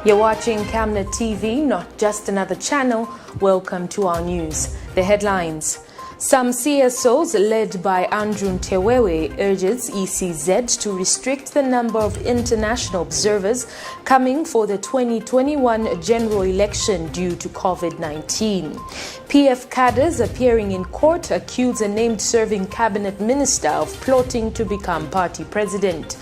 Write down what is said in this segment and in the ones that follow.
You're watching Camnet TV, not just another channel. Welcome to our news. The headlines. Some CSO'S led by NTEWEWE urges ACCUSES to restrict the number of international observers coming for the 2021 general election due to COVID-19. PF cadres appearing in court accuse a named serving cabinet minister of plotting to become party president.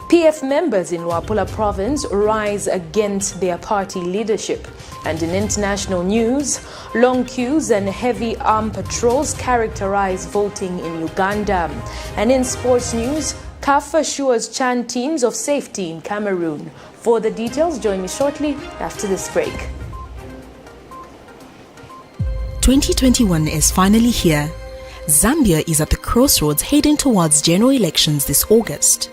PF members in LUAPULA province rise against their party leadership. And in international news, long queues and heavy armed patrols characterize voting in Uganda. And in sports news, CAF assures CHAN teams of safety in Cameroon. For the details, join me shortly after this break. 2021 is finally here. Zambia is at the crossroads heading towards general elections this August.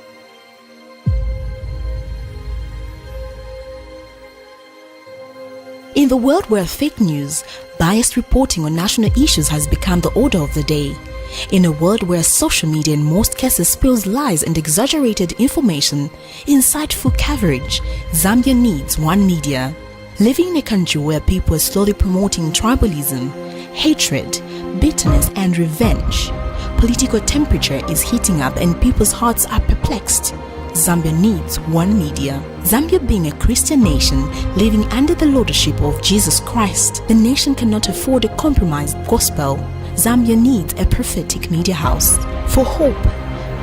In the world where fake news, biased reporting on national issues has become the order of the day, in a world where social media in most cases spills lies and exaggerated information, insightful coverage, Zambia needs one media. Living in a country where people are slowly promoting tribalism, hatred, bitterness and revenge, political temperature is heating up and people's hearts are perplexed. Zambia needs one media. Zambia being a Christian nation living under the lordship of Jesus Christ, the nation cannot afford a compromised gospel. Zambia needs a prophetic media house. For hope,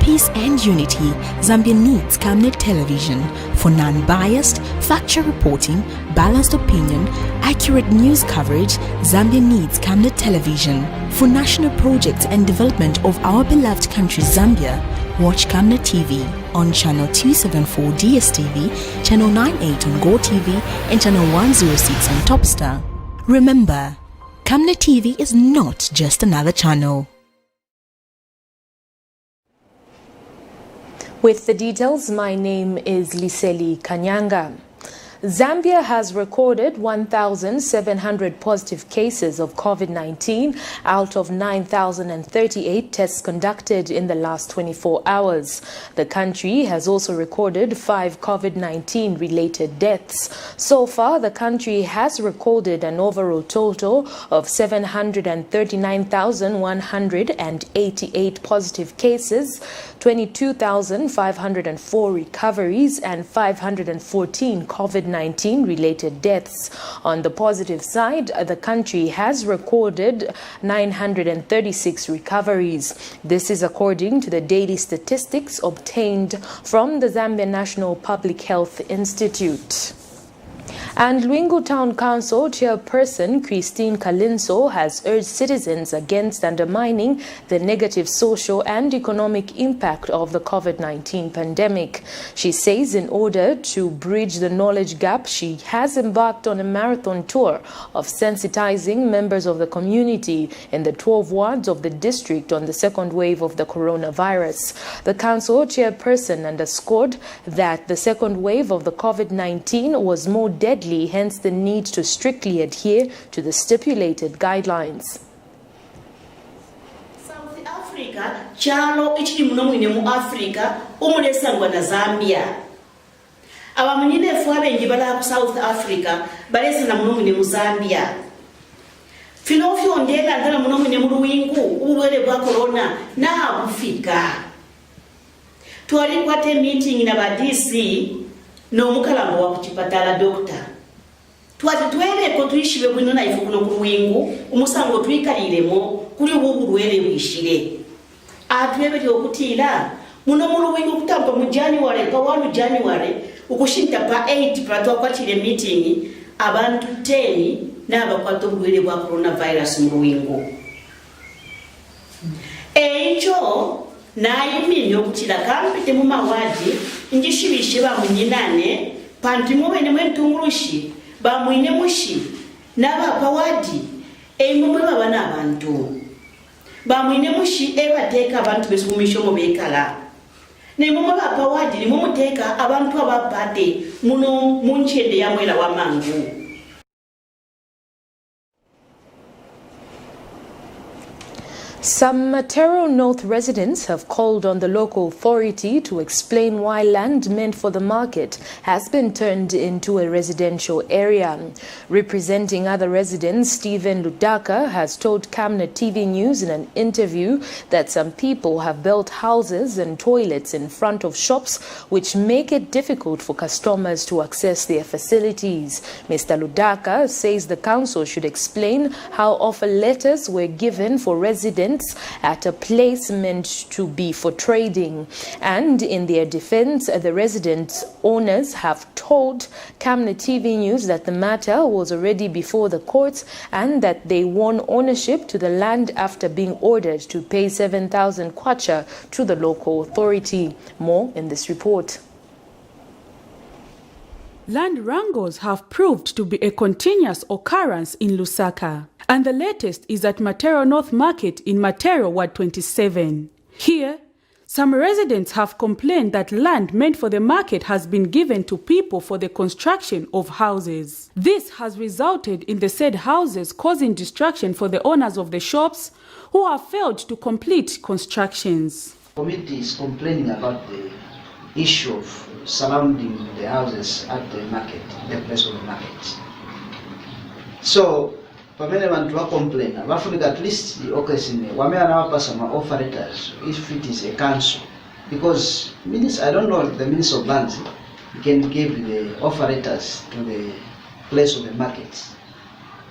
peace and unity, Zambia needs Camnet television for non-biased, factual reporting, balanced opinion, accurate news coverage. Zambia needs Camnet television for national projects and development of our beloved country Zambia. Watch Camnet TV on channel 274 DSTV, channel 98 on Go TV and channel 106 on Topstar. Remember, Camnet TV is not just another channel. With the details, my name is Liseli Kanyanga. Zambia has recorded 1,700 positive cases of COVID-19 out of 9,038 tests conducted in the last 24 hours. The country has also recorded 5 COVID-19 related deaths. So far, the country has recorded an overall total of 739,188 positive cases, 22,504 recoveries, and 514 COVID-19 related deaths. On the positive side, the country has recorded 936 recoveries. This is according to the daily statistics obtained from the Zambia National Public Health Institute. And Lwingu Town Council Chairperson Christine Kalinso has urged citizens against undermining the negative social and economic impact of the COVID-19 pandemic. She says in order to bridge the knowledge gap, she has embarked on a marathon tour of sensitizing members of the community in the 12 wards of the district on the second wave of the coronavirus. The council chairperson underscored that the second wave of the COVID-19 was more deadly, hence the need to strictly adhere to the stipulated guidelines. South Africa, chalo ichiri muno mwine mu Africa, umulesangwa na Zambia. Abamunine fwabe njibala ku South Africa, balesa na muno mwine mu Zambia. Filofyo ndela ndala muno mwine mu Lwingu, ubulwele bwa corona na bufika. Twalikwate meeting na ba DC no mukalambo wa kuchipatala doctor. Twatwele ko tuyishibe bwino na ifu kuno ku Lwingu, umusango twikaliremo kuri ubu bulwele bwishire. Atwebele okutira muno mu Lwingu kutamba mu January pa 1 January ukushinta pa 8 patwa kwatire meeting abantu 10 n'abakwata obulwele bwa coronavirus mu Lwingu. Echo nayiminye okutira kampite mu mawadi njishibishe ba munyinane panti mubene mwentungulushi ba mwine mushi n'abapa wadi emumwe babana abantu ba mwine mushi ebateka abantu besumisho mu bekala ne mumwe bapa wadi limu muteka abantu abapate muno munchende ya mwela wa mangu. Some Matero North residents have called on the local authority to explain why land meant for the market has been turned into a residential area. Representing other residents, Stephen Ludaka has told Camnet TV News in an interview that some people have built houses and toilets in front of shops which make it difficult for customers to access their facilities. Mr. Ludaka says the council should explain how offer letters were given for residents at a place meant to be for trading. And in their defense, the residents' owners have told Camnet TV News that the matter was already before the courts and that they won ownership to the land after being ordered to pay 7,000 kwacha to the local authority. More in this report. Land wrangles have proved to be a continuous occurrence in Lusaka, and the latest is at Matero North Market in Matero Ward 27. Here, some residents have complained that land meant for the market has been given to people for the construction of houses. This has resulted in the said houses causing distraction for the owners of the shops who have failed to complete constructions. The committee is complaining about the issue of surrounding the houses at the market, the place of the market. So, pamene vantu vakomplaina vafunika at least okesine wameanawapa some offer letters if it is a council, because I don't know the Minister of Lands can give the offer letters to the place of the market.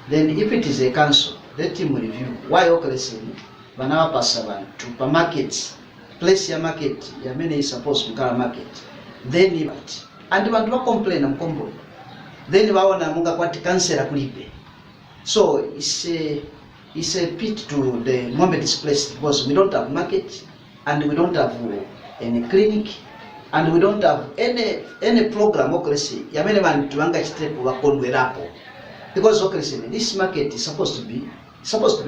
Then if it is a council, let him review why okesine vanawapa to per market place ya market ya mene is supposed to be market. Then and vantu vakomplaina mkombo, then vaona munga kwati kansela kulipe. So it's a pit to the moment it's placed, because we don't have market and we don't have any clinic and we don't have any program yamene vantu vanga chitepo vakondwerapo, because this market is supposed to be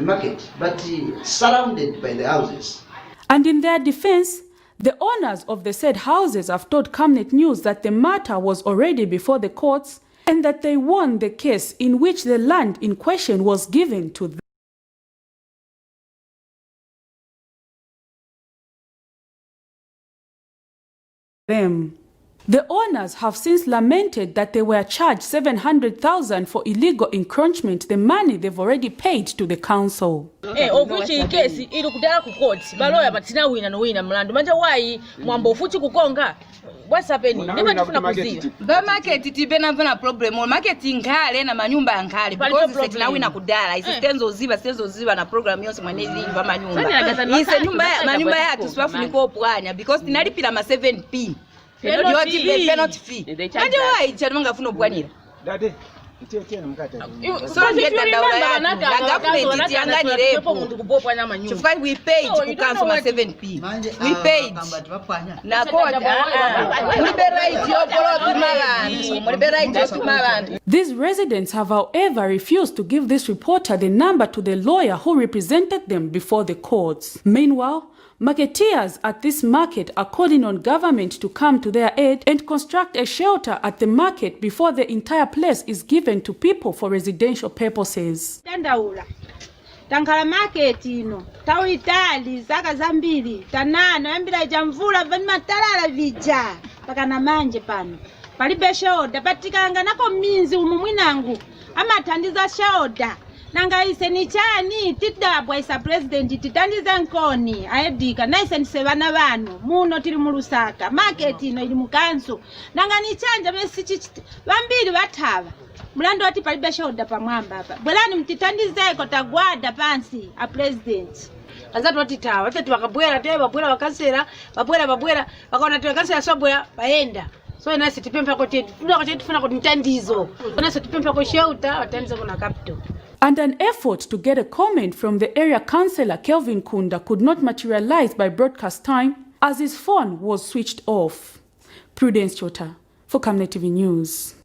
market, but surrounded by the houses. And in their defense, the owners of the said houses have told Camnet News that the matter was already before the courts and that they won the case in which the land in question was given to them. The owners have since lamented that they were charged 700,000 for illegal encroachment, the money they've already paid to the council. Okuchi case ili kudala ku court baloya batina wina no wina mlandu manje why mwambo fuchi kukonga. What's happening? Never tufuna kuziva. Ba market tibena vana problem. Market ngale na manyumba ngale because setina wina kudala. Isistenzo ziva na program yose mwanezi va manyumba. Ise manyumba yatu siwafuniko opwanya because tinalipira ma 7p. Penalty fee. Manje why chanonga funo opwanira. So if you remember, we paid to cancel my 7p. We paid. These residents have, however, refused to give this reporter the number to the lawyer who represented them before the courts. Meanwhile, marketeers at this market are calling on government to come to their aid and construct a shelter at the market before the entire place is given to people for residential purposes. Tankala market ino tawitali zaka zambiri tanano yambira jamvula vani matalala vija paka na manje pano palibe shelter patikanga nako minzi umumwinangu amathandiza shelter nanga ise ni chani tidabwa isa president titandiza nkoni aedika naise nisevana vanu muno tili mu Lusaka market ino ili mukanso nanga ni chanja besi vambiri vathava mulando wati palibe shelter pamwamba hapa bwelani mtitandizeko tagwada pansi a president azatu watitawa watatu wakabwera tebe babwera wakansela babwera wakaona tebe kansela sobwera baenda so nasi tipempa ko tufuna ko mtandizo nasi tipempa ko shelter watandiza kuna capital. And an effort to get a comment from the area councillor Kelvin Kunda could not materialize by broadcast time as his phone was switched off. Prudence Chota for Camnet TV News.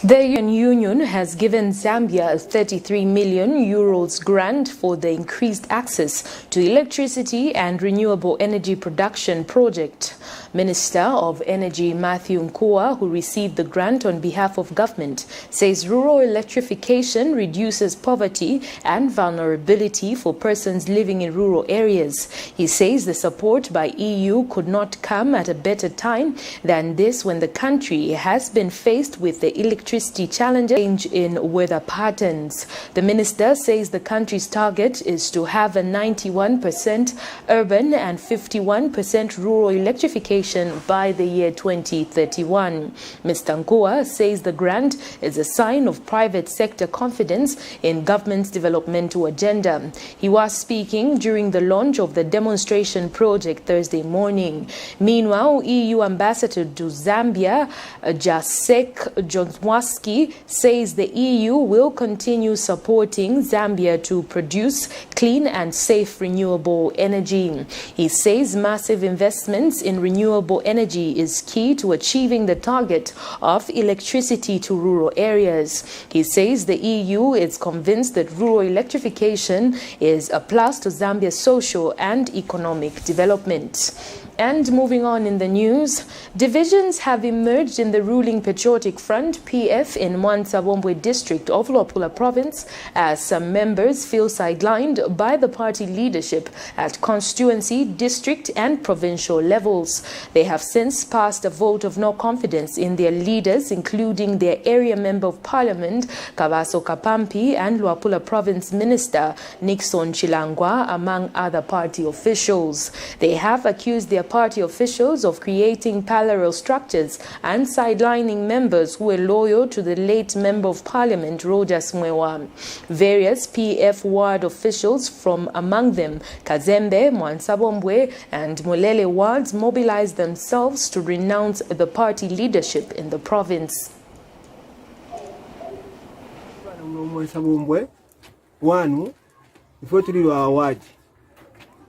The European Union has given Zambia a 33 million euros grant for the increased access to electricity and renewable energy production project. Minister of Energy Matthew Nkua, who received the grant on behalf of government, says rural electrification reduces poverty and vulnerability for persons living in rural areas. He says the support by EU could not come at a better time than this, when the country has been faced with the electricity challenges, change in weather patterns. The minister says the country's target is to have a 91% urban and 51% rural electrification by the year 2031. Mr. Nkua says the grant is a sign of private sector confidence in government's developmental agenda. He was speaking during the launch of the demonstration project Thursday morning. Meanwhile, EU Ambassador to Zambia, Jacek Jonswaski, says the EU will continue supporting Zambia to produce clean and safe renewable energy. He says massive investments in renewable energy is key to achieving the target of electricity to rural areas. He says the EU is convinced that rural electrification is a plus to Zambia's social and economic development. And moving on in the news, divisions have emerged in the ruling Patriotic Front (PF) in Mwanza-Bombwe district of LUAPULA province, as some members feel sidelined by the party leadership at constituency, district and provincial levels. They have since passed a vote of no confidence in their leaders, including their area member of parliament Kabaso Kapampi and LUAPULA province minister Nixon Chilangwa, among other party officials. They have accused their party officials of creating parallel structures and sidelining members who were loyal to the late member of parliament Rogers Mwewa. Various PF ward officials, from among them Kazembe, Mwanza-Bombwe and Mulele wards, mobilized themselves to renounce the party leadership in the province.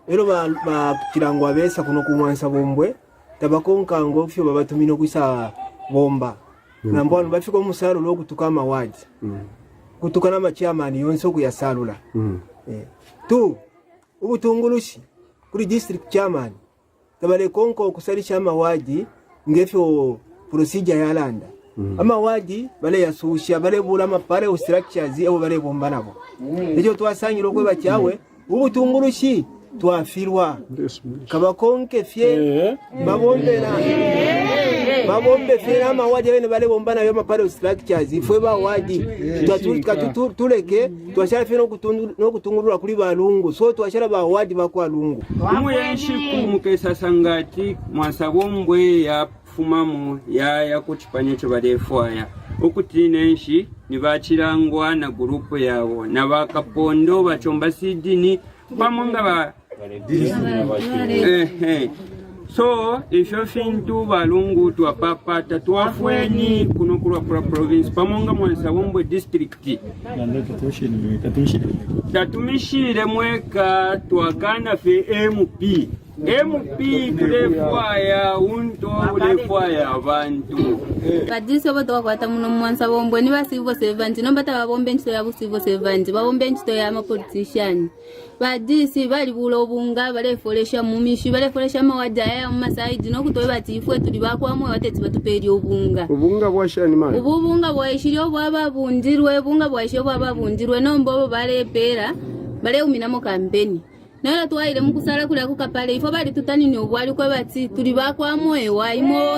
Ero ba kirangwa besa kuno kumwansa-Bombwe tabakonka ngofyo babatumino kwisa bomba na mbona bafika musalo lokutuka mawadi kutukana machairman yonso kuyasalula tu ubutungulushi kuri district chairman tabale konko kusalisha mawadi ngefyo procedure yalanda ama wadi bale yasusha bale bulama pare structures ebo bale bomba nabo ejo twasanyiro kwe bachawe ubutungulushi twafirwa kabakonke fye babombe fye ama wadi bene bale bombana yo mapare structures ifwe ba wadi tuleke twashara fye no kutungurura kuri balungu, so twashara ba wadi bakwa lungu umuyenshi kumukesa sangati Mwanza-Bombwe ya fumamu ya kuchipanye cyo barefwaya okuti nenshi nibachirangwa na grupu yabo na bakapondo bachomba sidini pamonga ba so ifyo fintu balungu twapapata twafweni kuno kulwa province pamonga Mwanza-Bombwe district tatumishire mweka twakana fe MP tulefwaya unto ulefwaya abantu badisi oboto wakwata muno Mwanza-Bombwe ni basibo sevanti nomba tababombe nchito ya busibo sevanti babombe nchito ya politician badisi bali bulobunga balefolesha mumishi balefolesha mawaja ya mumasaidi nokutowe batifwe tuli bakwamwe bateti batuperi obunga bwashani mali ubunga bwashiriyo bwababundirwe bunga bwashiriyo bwababundirwe nombo balepera bale uminamo kampeni nala twaile mukusala kule kukapale ifo bali tutani ni obwali kwa bati tuli bakwamwe waimomo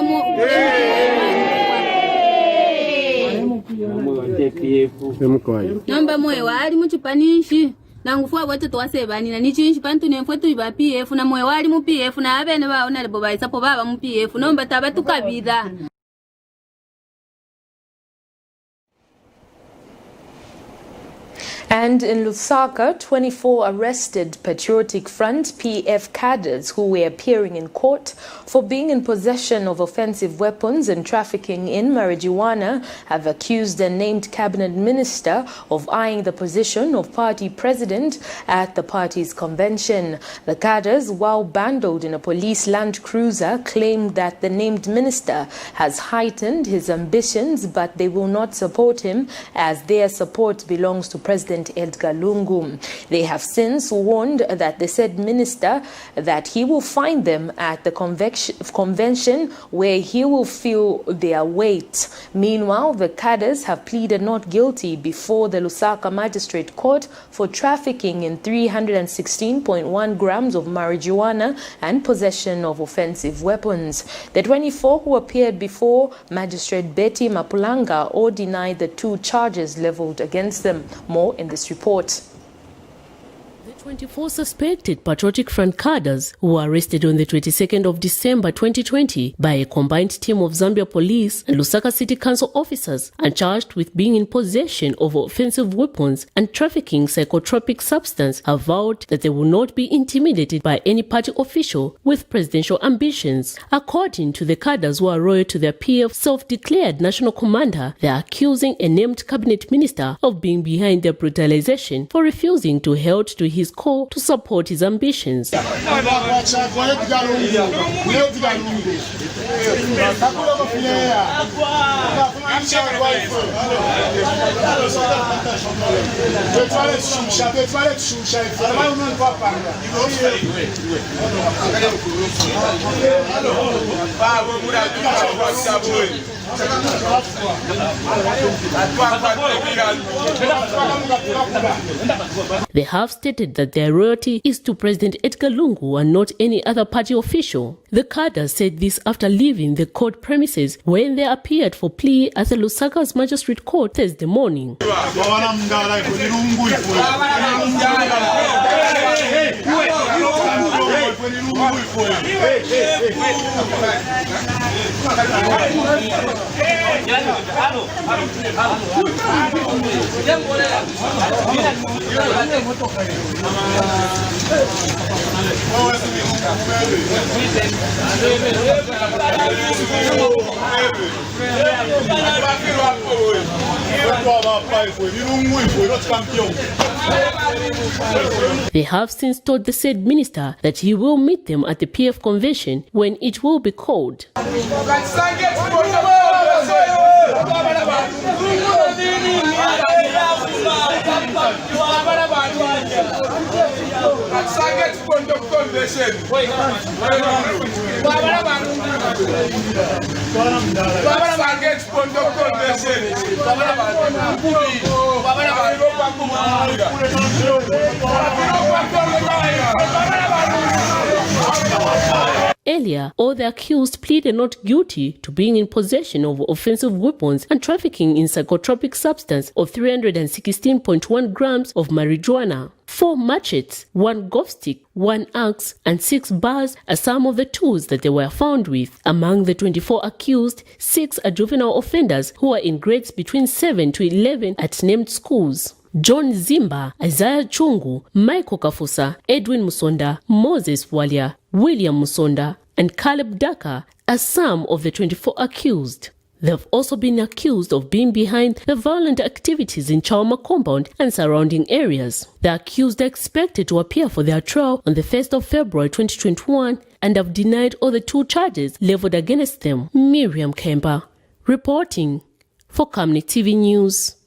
nomba mwe wali muchipanishi nangufwa bwate twasebanira nichinshi pantu nemfwe tuli ba PF na mwe wali mu PF na abene baona lebo baisapo baba mu PF nomba taba tukabira. And in Lusaka, 24 arrested Patriotic Front PF cadres who were appearing in court for being in possession of offensive weapons and trafficking in marijuana have accused a named cabinet minister of eyeing the position of party president at the party's convention. The cadres, while bundled in a police Land Cruiser, claimed that the named minister has heightened his ambitions, but they will not support him as their support belongs to President Edgar Lungu. They have since warned that the said minister that he will find them at the convention where he will feel their weight. Meanwhile, the cadres have pleaded not guilty before the Lusaka Magistrate Court for trafficking in 316.1 grams of marijuana and possession of offensive weapons. The 24 who appeared before Magistrate Betty Mapulanga all denied the two charges leveled against them. More in this report. The 24 suspected Patriotic Front cadres who were arrested on the 22nd of December 2020 by a combined team of Zambia Police and Lusaka City Council officers and charged with being in possession of offensive weapons and trafficking psychotropic substance have vowed that they will not be intimidated by any party official with presidential ambitions. According to the cadres who are loyal to their PF self-declared national commander, they are accusing a named cabinet minister of being behind their brutalization for refusing to hold to his call to support his ambitions. They have stated that their loyalty is to President Edgar Lungu and not any other party official. The cadres said this after leaving the court premises when they appeared for plea at the Lusaka's Magistrate Court Thursday morning. They have since told the said minister that he will meet them at the PF convention when it will be called. Earlier, all the accused pleaded not guilty to being in possession of offensive weapons and trafficking in psychotropic substance of 316.1 grams of marijuana. 4 machetes, 1 golf stick, 1 axe, and 6 bars are some of the tools that they were found with. Among the 24 accused, 6 are juvenile offenders who are in grades between 7 to 11 at named schools. John Zimba, Isaiah Chungu, Michael Kafusa, Edwin Musonda, Moses Walia, William Musonda, and Caleb Daka are some of the 24 accused. They have also been accused of being behind the violent activities in Chawama compound and surrounding areas. The accused are expected to appear for their trial on the 1st of February 2021 and have denied all the 2 charges leveled against them. Miriam Kemba, reporting for Camnet TV News.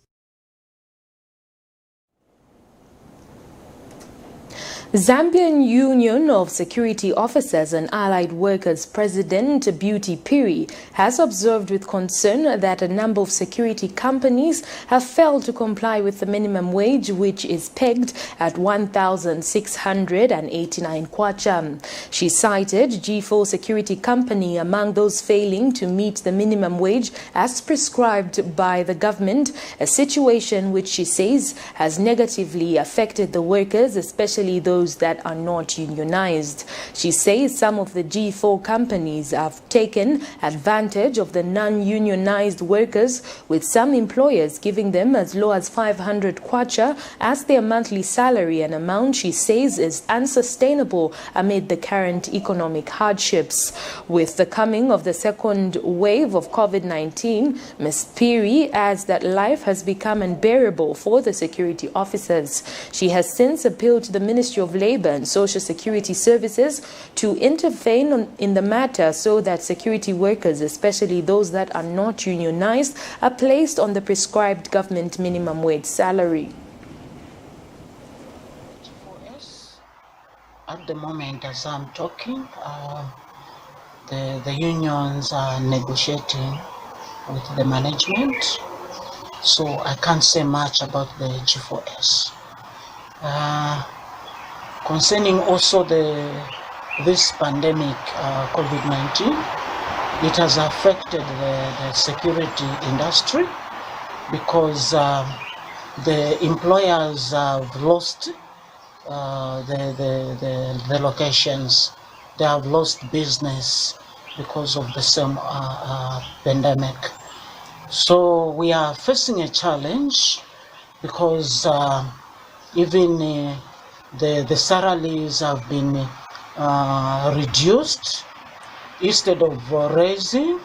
Zambian Union of Security Officers and Allied Workers President Beauty Piri has observed with concern that a number of security companies have failed to comply with the minimum wage, which is pegged at 1,689 kwacha. She cited G4 Security Company among those failing to meet the minimum wage as prescribed by the government, a situation which she says has negatively affected the workers, especially those those that are not unionized. She says some of the G4 companies have taken advantage of the non-unionized workers, with some employers giving them as low as 500 kwacha as their monthly salary, an amount she says is unsustainable amid the current economic hardships. With the coming of the second wave of COVID-19, Ms. Piri adds that life has become unbearable for the security officers. She has since appealed to the Ministry of Labour and Social Security Services to intervene in the matter so that security workers, especially those that are not unionized, are placed on the prescribed government minimum wage salary. At the moment, as I'm talking, the unions are negotiating with the management, so I can't say much about the G4S. Concerning also this pandemic, COVID-19, it has affected the security industry because the employers have lost the locations. They have lost business because of the same pandemic. So we are facing a challenge because even the salaries have been reduced. Instead of raising,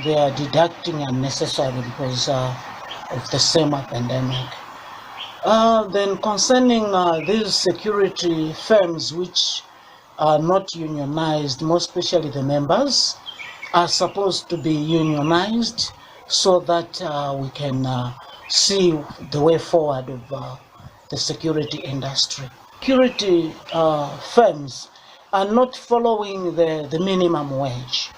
they are deducting unnecessarily because of the same pandemic. Then concerning these security firms which are not unionized, more especially the members, are supposed to be unionized so that we can see the way forward of the security industry. Security firms are not following the minimum wage,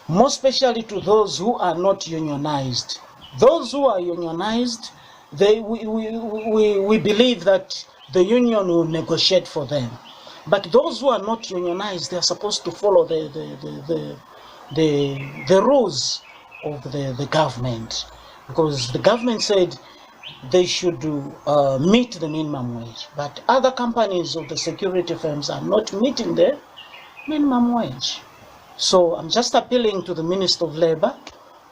more especially to those who are not unionized. Those who are unionized, we believe that the union will negotiate for them. But those who are not unionized, they are supposed to follow the rules of the government, because the government said they should meet the minimum wage. But other companies of the security firms are not meeting the minimum wage. So I'm just appealing to the Minister of Labour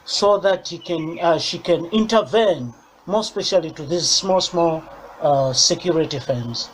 so that she can intervene, more especially to these small security firms.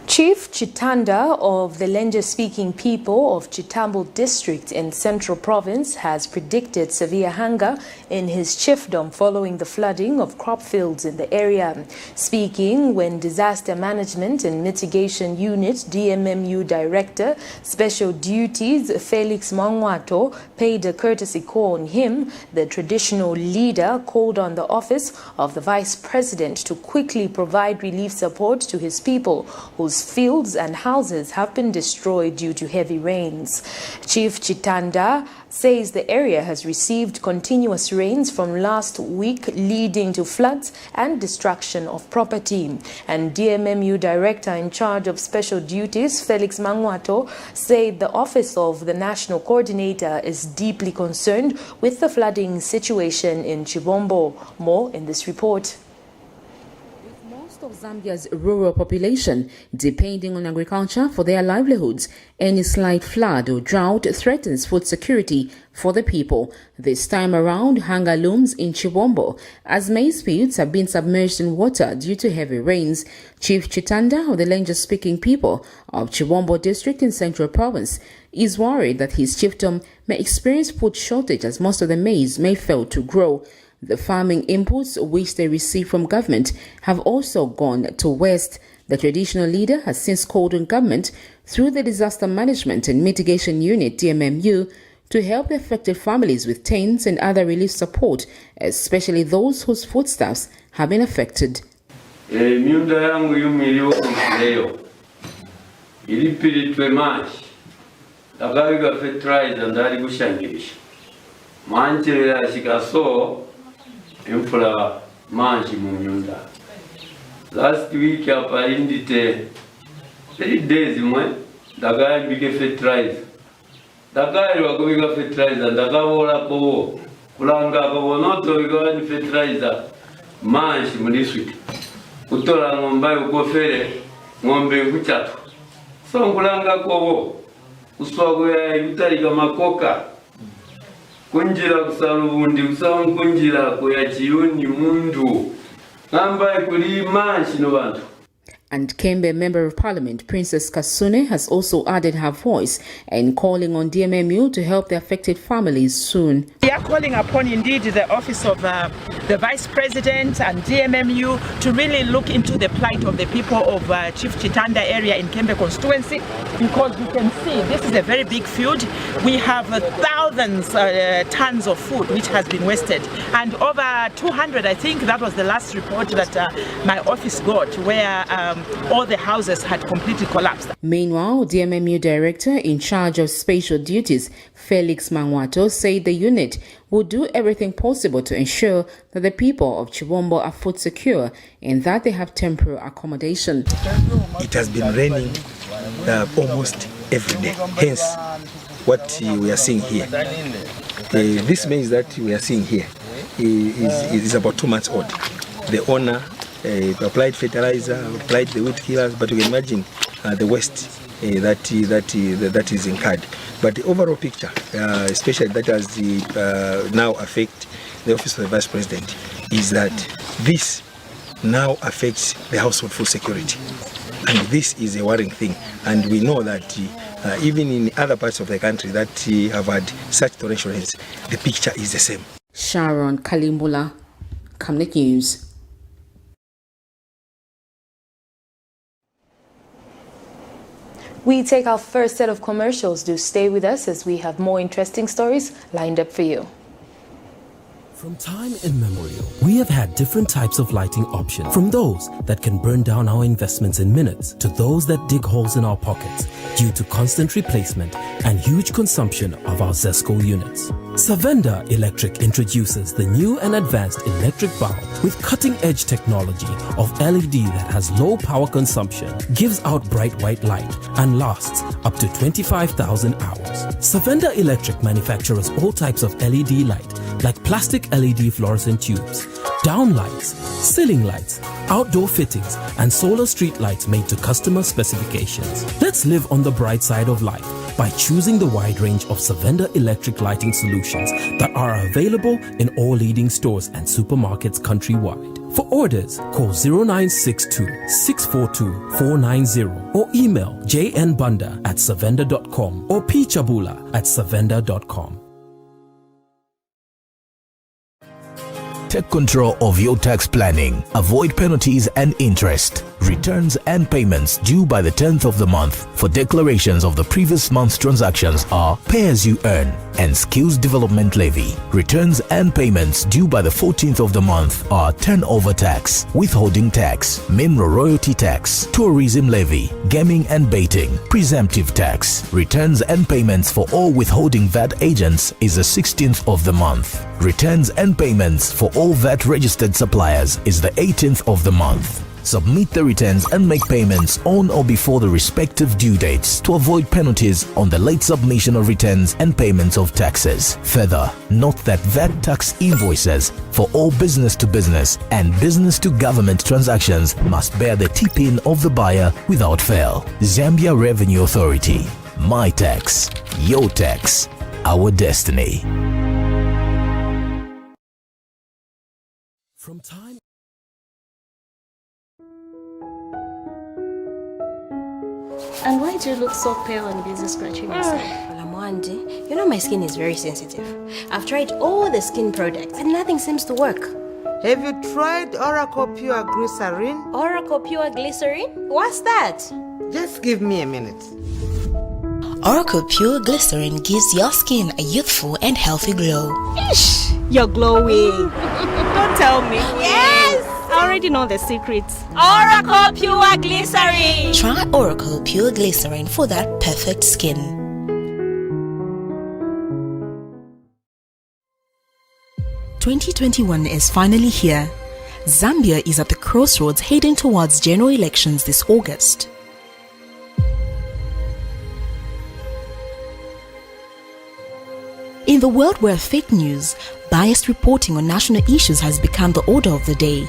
Chief Chitanda of the Lenja-speaking people of Chitambo district in Central Province has predicted severe hunger in his chiefdom following the flooding of crop fields in the area. Speaking when Disaster Management and Mitigation Unit DMMU Director Special Duties Felix Mangwato paid a courtesy call on him, the traditional leader called on the office of the Vice President to quickly provide relief support to his people whose fields and houses have been destroyed due to heavy rains. Chief Chitanda says the area has received continuous rains from last week, leading to floods and destruction of property. And DMMU Director in charge of Special Duties, Felix Mangwato, said the Office of the National Coordinator is deeply concerned with the flooding situation in Chibombo. More in this report. Of Zambia's rural population depending on agriculture for their livelihoods, any slight flood or drought threatens food security for the people. This time around, hunger looms in Chibombo as maize fields have been submerged in water due to heavy rains. Chief Chitanda of the Lenja-speaking people of Chibombo district in Central Province is worried that his chiefdom may experience food shortage as most of the maize may fail to grow. The farming inputs which they receive from government have also gone to waste. The traditional leader has since called on government through the Disaster Management and Mitigation Unit DMMU to help the affected families with tents and other relief support, especially those whose foodstuffs have been affected. Miunda yangu yumilio leo ilipiritwe maji agawiga fertilizer ndari gushangirisha manje yashikaso imfula manji mu myunda. Last week hapa indite 3 days mwe dagaya bige fertilizer dagaya wagobiga fertilizer dagabola ko kulanga abo noto igawani fertilizer manshi mu district utola ng'ombe ukofere ng'ombe kuchatu songulanga kobo uswago ya yutalika makoka kunjira kusalubundi kunjira ko ya chiyuni mundu ngamba kuli manshi no bantu. And Kembe Member of Parliament Princess Kasune has also added her voice in calling on DMMU to help the affected families soon. We are calling upon indeed the office of the Vice President and DMMU to really look into the plight of the people of Chief Chitanda area in Kembe constituency, because you can see this is a very big field. We have thousands tons of food which has been wasted, and over 200, I think that was the last report that my office got, where all the houses had completely collapsed. Meanwhile, DMMU Director in charge of Spatial Duties, Felix Mangwato, said the unit will do everything possible to ensure that the people of Chibombo are food secure and that they have temporary accommodation. It has been raining almost every day, hence what we are seeing here. This maize that we are seeing here is about 2 months old. The owner applied fertilizer, applied the weed killers, but you can imagine the waste that is incurred. But the overall picture, especially that has now affect the office of the Vice President, is that this now affects the household food security, and this is a worrying thing. And we know that even in other parts of the country that have had such torrential rains, the picture is the same. Sharon Kalimbula, Camnet News. We take our first set of commercials. Do stay with us as we have more interesting stories lined up for you. From time immemorial, we have had different types of lighting options, from those that can burn down our investments in minutes to those that dig holes in our pockets due to constant replacement and huge consumption of our ZESCO units. Savenda Electric introduces the new and advanced electric bulb with cutting-edge technology of LED that has low power consumption, gives out bright white light, and lasts up to 25,000 hours. Savenda Electric manufactures all types of LED light, like plastic LED fluorescent tubes, down lights, ceiling lights, outdoor fittings, and solar street lights made to customer specifications. Let's live on the bright side of life by choosing the wide range of Savenda electric lighting solutions that are available in all leading stores and supermarkets countrywide. For orders, call 0962 642 490 or email jnbunda@savenda.com or pchabula@savenda.com. Take control of your tax planning. Avoid penalties and interest. Returns and payments due by the 10th of the month for declarations of the previous month's transactions are pay as you earn and skills development levy. Returns and payments due by the 14th of the month are turnover tax, withholding tax, mineral royalty tax, tourism levy, gaming and baiting, presumptive tax. Returns and payments for all withholding VAT agents is the 16th of the month. Returns and payments for all VAT registered suppliers is the 18th of the month. Submit the returns and make payments on or before the respective due dates to avoid penalties on the late submission of returns and payments of taxes. Further, note that VAT tax invoices for all business-to-business and business-to-government transactions must bear the tip-in of the buyer without fail. Zambia Revenue Authority. My tax, your tax, our destiny. From time And why do you look so pale and busy scratching yourself? Well, Amwandi, you know my skin is very sensitive. I've tried all the skin products and nothing seems to work. Have you tried Oracle Pure Glycerin? Oracle Pure Glycerin? What's that? Just give me a minute. Oracle Pure Glycerin gives your skin a youthful and healthy glow. Ish, you're glowing. Don't tell me. Yes! I already know the secrets. Oracle Pure Glycerin! Try Oracle Pure Glycerin for that perfect skin. "2021 is finally here. Zambia is at the crossroads heading towards general elections this August. In the world where fake news, biased reporting on national issues has become the order of the day.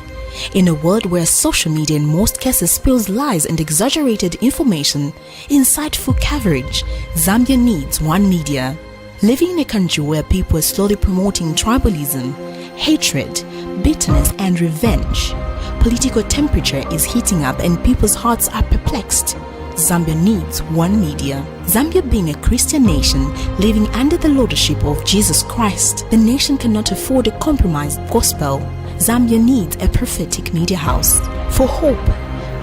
In a world where social media in most cases spills lies and exaggerated information, insightful coverage, Zambia needs one media. Living in a country where people are slowly promoting tribalism, hatred, bitterness and revenge, political temperature is heating up and people's hearts are perplexed. Zambia needs one media. Zambia being a Christian nation living under the lordship of Jesus Christ, the nation cannot afford a compromised gospel. Zambia needs a prophetic media house. For hope,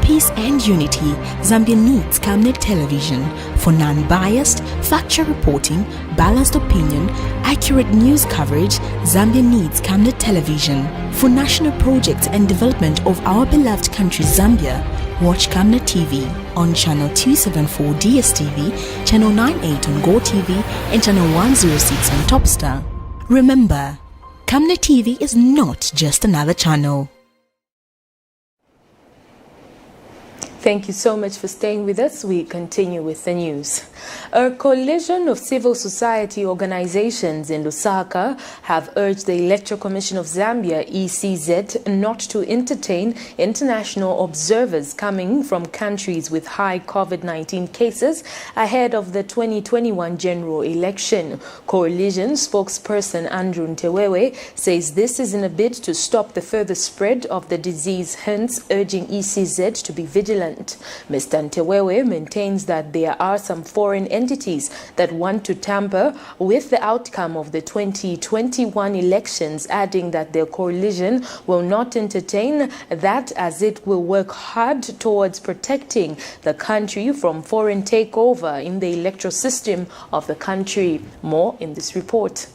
peace and unity, Zambia needs Camnet television. For non-biased, factual reporting, balanced opinion, accurate news coverage, Zambia needs Camnet television. For national projects and development of our beloved country Zambia, watch Camnet TV on channel 274 DSTV, channel 98 on GoTV and channel 106 on Topstar. Remember, Camnet TV is not just another channel. Thank you so much for staying with us. We continue with the news. A coalition of civil society organizations in Lusaka have urged the Electoral Commission of Zambia, ECZ, not to entertain international observers coming from countries with high COVID-19 cases ahead of the 2021 general election. Coalition spokesperson Andrew NTEWEWE says this is in a bid to stop the further spread of the disease, hence urging ECZ to be vigilant. Mr. NTEWEWE maintains that there are some foreign entities that want to tamper with the outcome of the 2021 elections, adding that their coalition will not entertain that as it will work hard towards protecting the country from foreign takeover in the electoral system of the country. More in this report.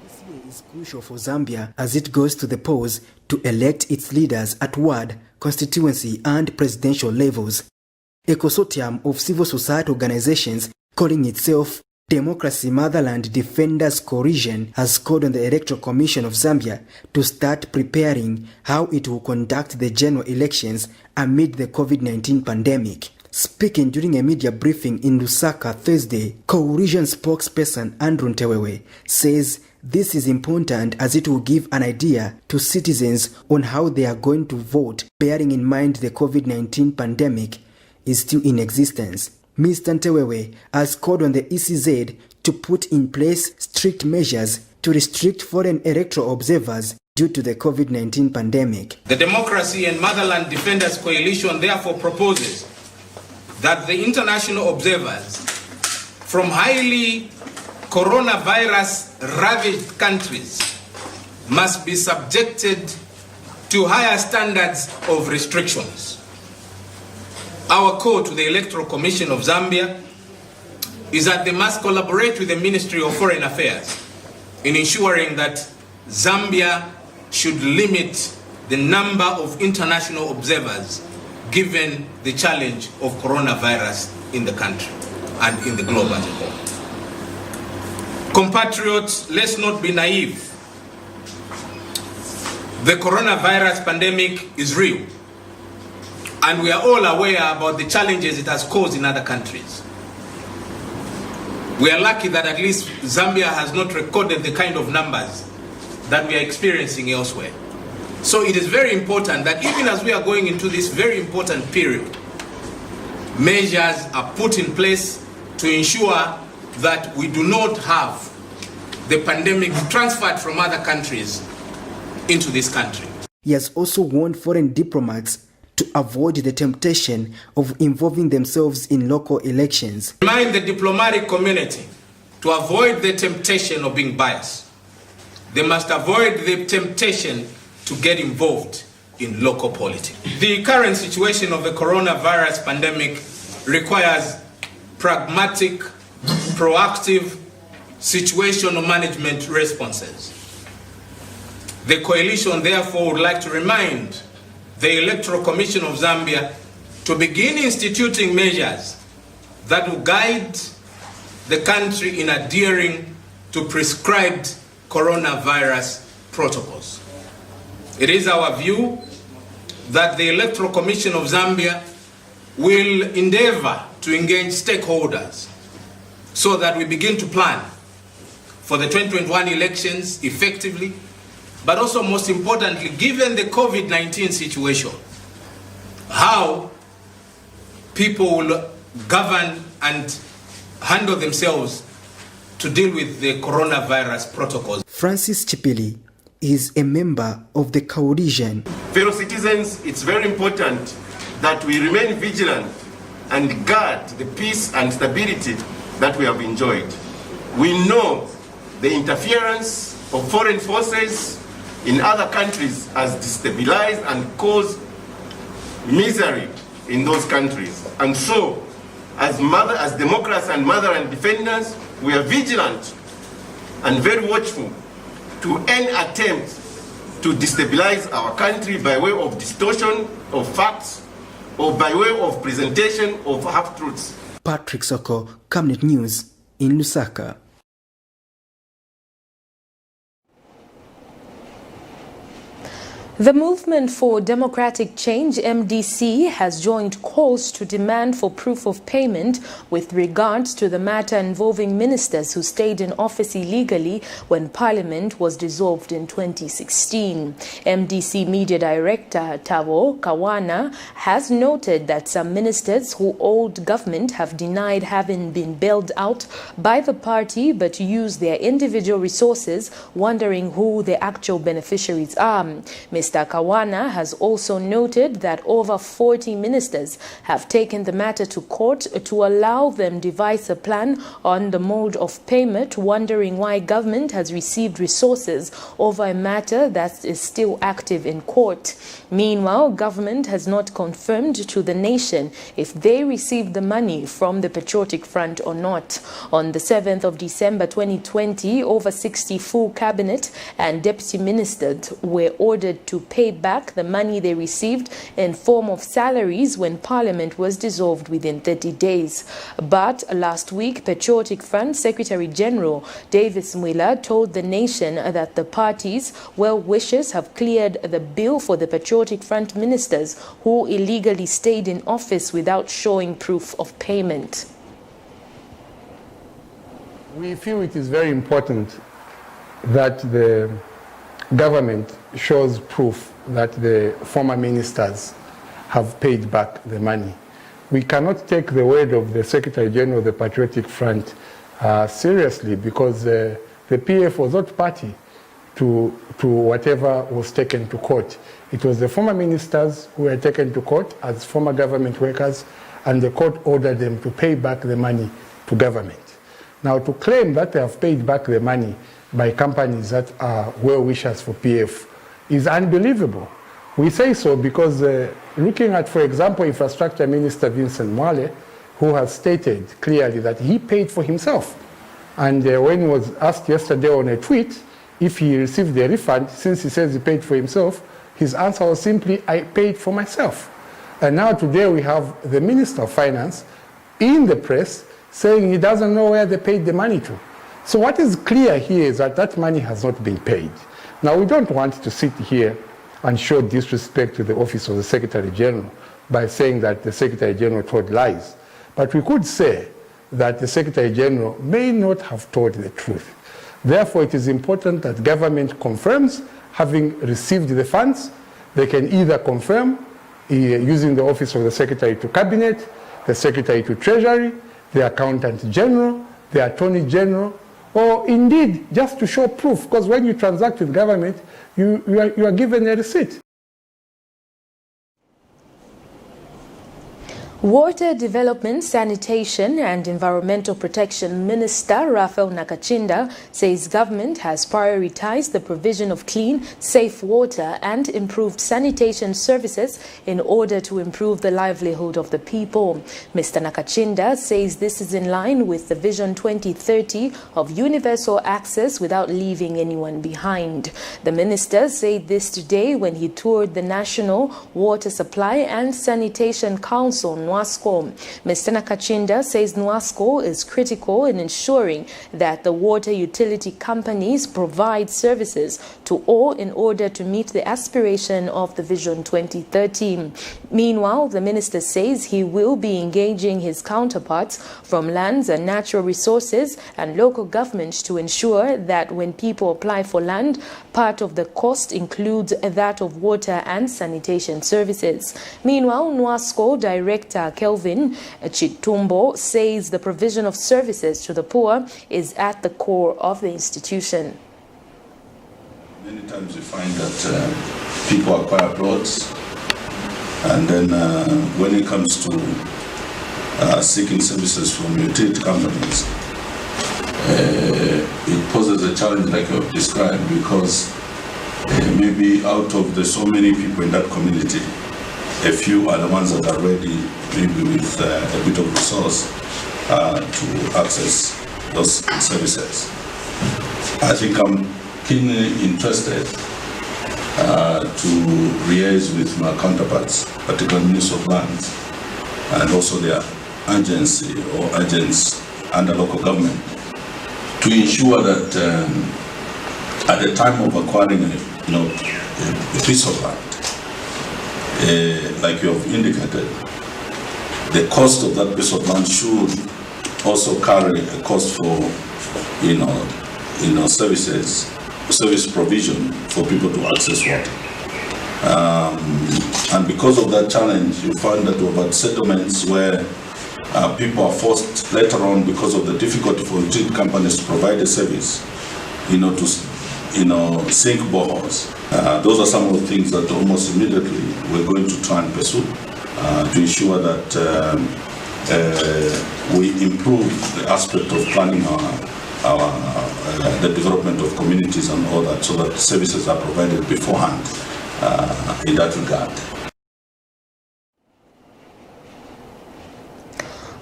This year is crucial for Zambia as it goes to the polls to elect its leaders at ward, constituency and presidential levels. A consortium of civil society organizations calling itself Democracy Motherland Defenders Coalition has called on the Electoral Commission of Zambia to start preparing how it will conduct the general elections amid the COVID-19 pandemic. Speaking during a media briefing in Lusaka Thursday, coalition spokesperson Andrew NTEWEWE says this is important as it will give an idea to citizens on how they are going to vote, bearing in mind the COVID-19 pandemic is still in existence. Mr. NTEWEWE has called on the ECZ to put in place strict measures to restrict foreign electoral observers due to the COVID-19 pandemic. The Democracy and Motherland Defenders Coalition therefore proposes that the international observers from highly coronavirus-ravaged countries must be subjected to higher standards of restrictions. Our call to the Electoral Commission of Zambia is that they must collaborate with the Ministry of Foreign Affairs in ensuring that Zambia should limit the number of international observers given the challenge of coronavirus in the country and in the globe as a whole. Compatriots, let's not be naive. The coronavirus pandemic is real, and we are all aware about the challenges it has caused in other countries. We are lucky that at least Zambia has not recorded the kind of numbers that we are experiencing elsewhere. So it is very important that even as we are going into this very important period, measures are put in place to ensure that we do not have the pandemic transferred from other countries into this country. He has also warned foreign diplomats to avoid the temptation of involving themselves in local elections. Remind the diplomatic community to avoid the temptation of being biased. They must avoid the temptation to get involved in local politics. The current situation of the coronavirus pandemic requires pragmatic, proactive, situational management responses. The coalition therefore would like to remind the Electoral Commission of Zambia to begin instituting measures that will guide the country in adhering to prescribed coronavirus protocols. It is our view that the Electoral Commission of Zambia will endeavor to engage stakeholders so that we begin to plan for the 2021 elections effectively, but also most importantly, given the COVID-19 situation, how people will govern and handle themselves to deal with the coronavirus protocols. Francis Chipili is a member of the coalition. Fellow citizens, it's very important that we remain vigilant and guard the peace and stability that we have enjoyed. We know the interference of foreign forces in other countries has destabilized and caused misery in those countries. And so, as democrats and motherland defenders, we are vigilant and very watchful to any attempt to destabilize our country by way of distortion of facts or by way of presentation of half-truths. Patrick Soko, Camnet News in Lusaka. The Movement for Democratic Change, MDC, has joined calls to demand for proof of payment with regards to the matter involving ministers who stayed in office illegally when Parliament was dissolved in 2016. MDC Media Director Tavo Kawana has noted that some ministers who owed government have denied having been bailed out by the party but use their individual resources, wondering who the actual beneficiaries are. Mr. Kawana has also noted that over 40 ministers have taken the matter to court to allow them devise a plan on the mode of payment, wondering why government has received resources over a matter that is still active in court. Meanwhile, government has not confirmed to the nation if they received the money from the Patriotic Front or not. On the 7th of December 2020, over 60 full cabinet and deputy ministers were ordered to pay back the money they received in form of salaries when Parliament was dissolved within 30 days. But last week, Patriotic Front Secretary General Davis Mwila told the nation that the party's well-wishers have cleared the bill for the Patriotic Front ministers who illegally stayed in office without showing proof of payment. We feel it is very important that the government shows proof that the former ministers have paid back the money. We cannot take the word of the Secretary General of the Patriotic Front seriously, because the PF was not party to whatever was taken to court. It was the former ministers who were taken to court as former government workers, and the court ordered them to pay back the money to government. Now, to claim that they have paid back the money by companies that are well-wishers for PF is unbelievable. We say so because looking at, for example, Infrastructure Minister Vincent Mwale, who has stated clearly that he paid for himself. And when he was asked yesterday on a tweet if he received the refund, since he says he paid for himself, his answer was simply, I paid for myself. And now today we have the Minister of Finance in the press saying he doesn't know where they paid the money to. So what is clear here is that that money has not been paid. Now, we don't want to sit here and show disrespect to the office of the Secretary General by saying that the Secretary General told lies. But we could say that the Secretary General may not have told the truth. Therefore, it is important that government confirms having received the funds. They can either confirm using the office of the Secretary to Cabinet, the Secretary to Treasury, the Accountant General, the Attorney General, or indeed just to show proof, because when you transact with government, you are given a receipt. Water Development, Sanitation and Environmental Protection Minister Raphael Nakachinda says government has prioritized the provision of clean, safe water and improved sanitation services in order to improve the livelihood of the people. Mr. Nakachinda says this is in line with the Vision 2030 of universal access without leaving anyone behind. The minister said this today when he toured the National Water Supply and Sanitation Council NWASCO. Mr. Nakachinda says NWASCO is critical in ensuring that the water utility companies provide services to all in order to meet the aspiration of the Vision 2030. Meanwhile, the minister says he will be engaging his counterparts from lands and natural resources and local government to ensure that when people apply for land, part of the cost includes that of water and sanitation services. Meanwhile, NWASCO Director Kelvin Chitumbo says the provision of services to the poor is at the core of the institution. Many times we find that people acquire plots, and then when it comes to seeking services from utility companies, it poses a challenge like you have described, because maybe out of the so many people in that community, a few are the ones that are ready, maybe with a bit of resource, to access those services. I think I'm keenly interested to liaise with my counterparts, particularly Minister of Lands, and also their agency or agents under local government, to ensure that at the time of acquiring a piece of land, like you have indicated, the cost of that piece of land should also carry a cost for service provision for people to access water. And because of that challenge, you find that we've had settlements where people are forced later on, because of the difficulty for utility companies to provide a service, to sink boreholes. Those are some of the things that almost immediately we're going to try and pursue to ensure that we improve the aspect of planning the development of communities and all that, so that services are provided beforehand in that regard.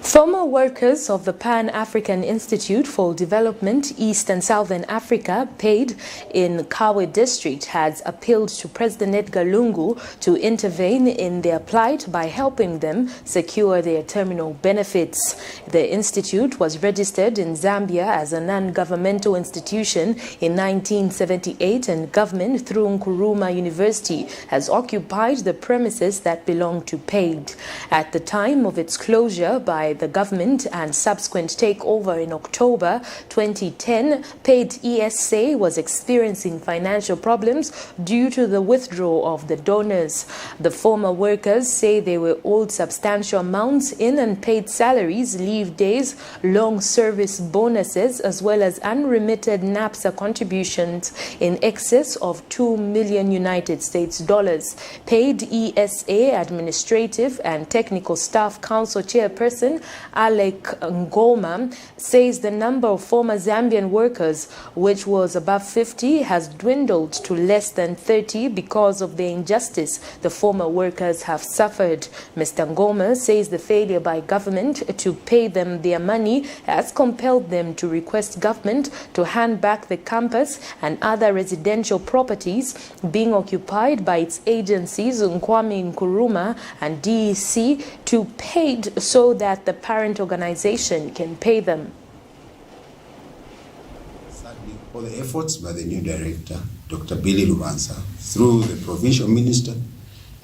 Former workers of the Pan-African Institute for Development, East and Southern Africa, PAID, in Kawe District, has appealed to President Edgar Lungu to intervene in their plight by helping them secure their terminal benefits. The institute was registered in Zambia as a non-governmental institution in 1978, and government through Nkrumah University has occupied the premises that belong to PAID. At the time of its closure by the government and subsequent takeover in October 2010, PAID ESA was experiencing financial problems due to the withdrawal of the donors. The former workers say they were owed substantial amounts in unpaid salaries, leave days, long service bonuses, as well as unremitted NAPSA contributions in excess of $2 million United States dollars. PAID ESA Administrative and Technical Staff Council Chairperson Alec Ngoma says the number of former Zambian workers, which was above 50, has dwindled to less than 30 because of the injustice the former workers have suffered. Mr. Ngoma says the failure by government to pay them their money has compelled them to request government to hand back the campus and other residential properties being occupied by its agencies Kwame Nkrumah and DEC to PAID so that the parent organization can pay them. For the efforts by the new director, Dr. Billy Lubansa, through the provincial minister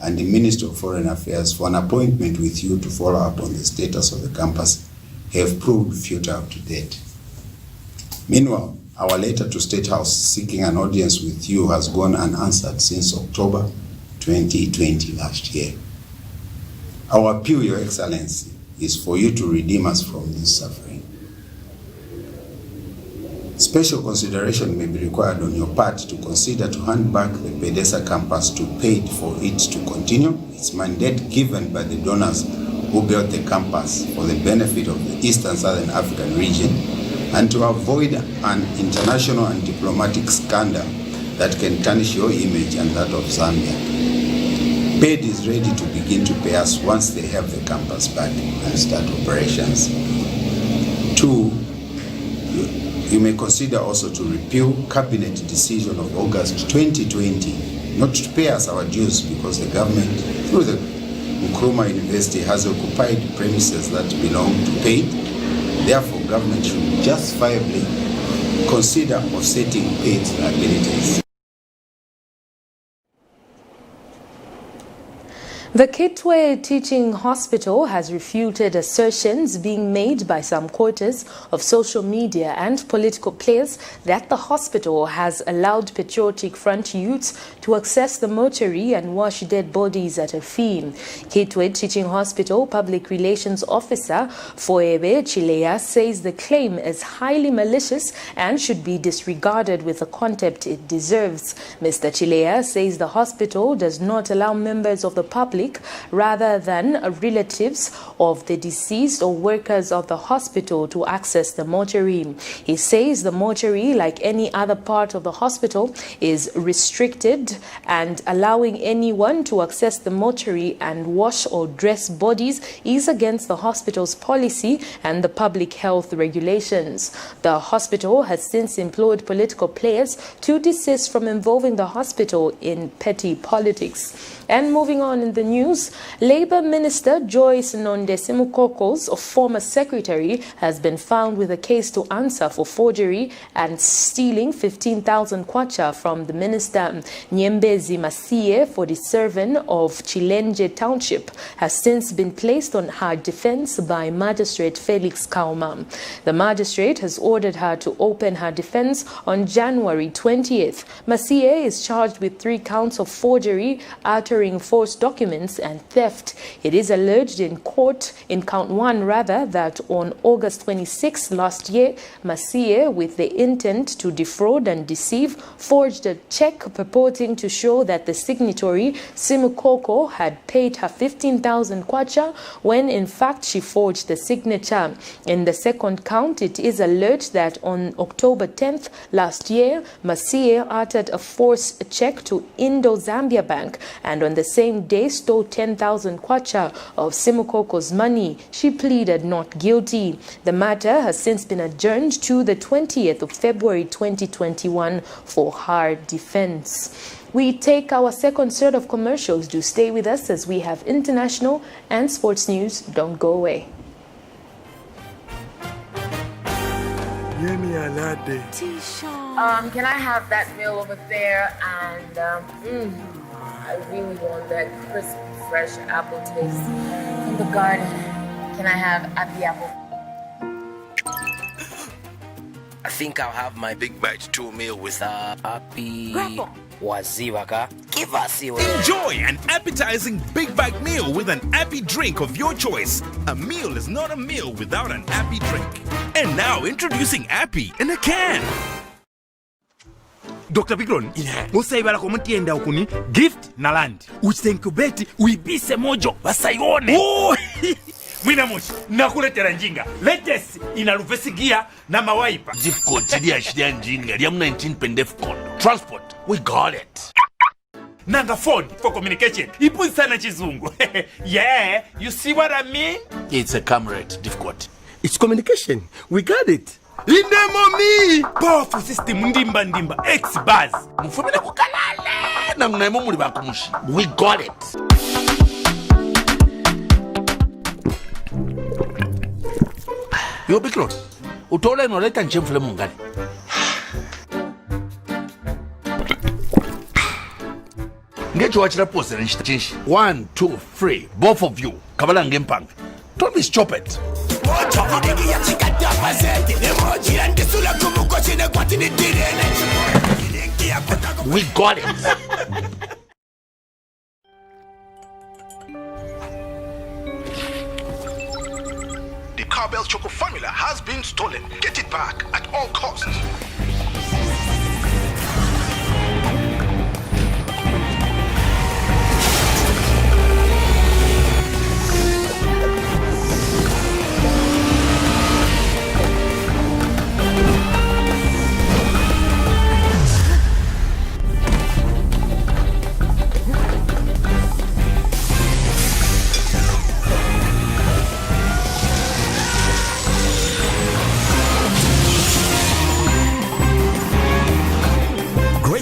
and the Minister of Foreign Affairs, for an appointment with you to follow up on the status of the campus, have proved futile to date. Meanwhile, our letter to State House seeking an audience with you has gone unanswered since October 2020 last year. Our appeal, Your Excellency, is for you to redeem us from this suffering. Special consideration may be required on your part to consider to hand back the Pedesa campus to PAID for it to continue its mandate given by the donors who built the campus for the benefit of the East and Southern African region, and to avoid an international and diplomatic scandal that can tarnish your image and that of Zambia. PAID is ready to begin to pay us once they have the campus back and start operations. 2, you may consider also to repeal Cabinet decision of August 2020 not to pay us our dues because the government, through the Nkrumah University has occupied premises that belong to paid. Therefore, government should justifiably consider offsetting paid liabilities. The Kitwe Teaching Hospital has refuted assertions being made by some quarters of social media and political players that the hospital has allowed patriotic front youths to access the mortuary and wash dead bodies at a fee. Kitwe Teaching Hospital Public Relations Officer Foebe Chilea says the claim is highly malicious and should be disregarded with the contempt it deserves. Mr. Chilea says the hospital does not allow members of the public rather than relatives of the deceased or workers of the hospital to access the mortuary. He says the mortuary, like any other part of the hospital, is restricted, and allowing anyone to access the mortuary and wash or dress bodies is against the hospital's policy and the public health regulations. The hospital has since implored political players to desist from involving the hospital in petty politics. And moving on in the news, Labour Minister Joyce Nonde-Simukoko's former secretary has been found with a case to answer for forgery and stealing 15,000 kwacha from the minister. Nyembezi Masie, 47, of Chilenje Township, has since been placed on her defence by Magistrate Felix Kauma. The magistrate has ordered her to open her defence on January 20th. Masie is charged with 3 counts of forgery, uttering false documents and theft. It is alleged in court, in count 1 rather, that on August 26 last year, Masie, with the intent to defraud and deceive, forged a check purporting to show that the signatory, Simukoko, had paid her 15,000 kwacha when in fact she forged the signature. In the second count, it is alleged that on October 10th last year, Masie uttered a forced check to Indo-Zambia Bank and on the same day stole 10,000 kwacha of Simukoko's money. She pleaded not guilty. The matter has since been adjourned to the 20th of February 2021 for her defense. We take our second set of commercials. Do stay with us as we have international and sports news. Don't go away. Can I have that meal over there? And I really want that crisp, fresh apple taste from the garden. Can I have happy apple? I think I'll have my big bite 2 meal with happy waziwaka. Give us your enjoy an appetizing big bite meal with an happy drink of your choice. A meal is not a meal without an happy drink. And now introducing happy in a can. Dr. Bigron, musaibala komutienda okuni gift na land. Uchenkubeti uibise mojo basayone. Mwina mochi, nakuletera njinga. Latest inaluvesigia na mawaipa. Difficult ya shidia njinga. Liam 19 pendef kondo. Transport, we got it. Nanga phone for communication. Ipu sana chizungu. Yeah, you see what I mean? It's a camerate, difficult. It's communication. We got it. Inemomi! Powerful system ndimba X-Buzz. Mfumile kukalale. Na mnaimo muli bakumushi. We got it. Yo Bikron, utola inoleta nchemfule mungani. Ngecho wachira pose na nshita 1, 2, 3, both of you. Kabala ngempanga. Don't be stupid. We got it. The Cowbell Choco formula has been stolen. Get it back at all costs.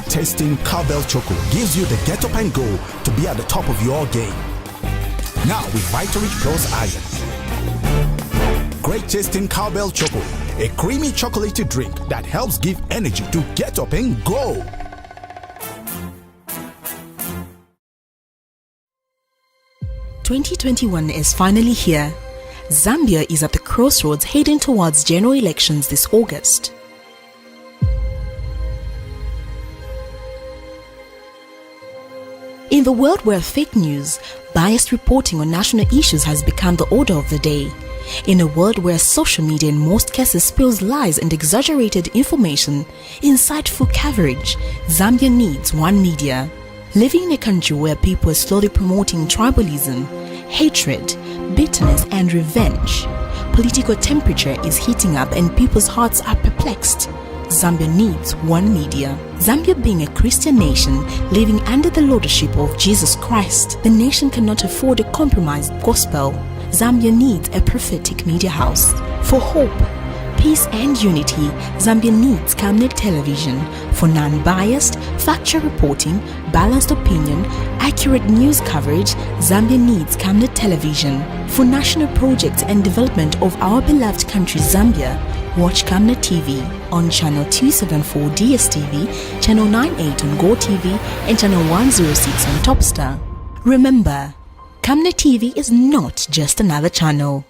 Tasting Cowbell Choco gives you the get up and go to be at the top of your game. Now with Vitality Plus Iron. Great tasting cowbell chocolate, a creamy chocolatey drink that helps give energy to get up and go. "2021 is finally here. Zambia is at the crossroads heading towards general elections this August. In the world where fake news, biased reporting on national issues has become the order of the day, in a world where social media in most cases spills lies and exaggerated information, insightful coverage, Zambia needs one media. Living in a country where people are slowly promoting tribalism, hatred, bitterness and revenge, political temperature is heating up and people's hearts are perplexed. Zambia needs one media. Zambia being a Christian nation living under the lordship of Jesus Christ, the nation cannot afford a compromised gospel. Zambia needs a prophetic media house. For hope, peace and unity, Zambia needs Camnet television for non-biased, factual reporting, balanced opinion, accurate news coverage. Zambia needs Camnet television for national projects and development of our beloved country Zambia. Watch Camnet TV on channel 274 DSTV, channel 98 on Go TV and channel 106 on Topstar. Remember, Camnet TV is not just another channel.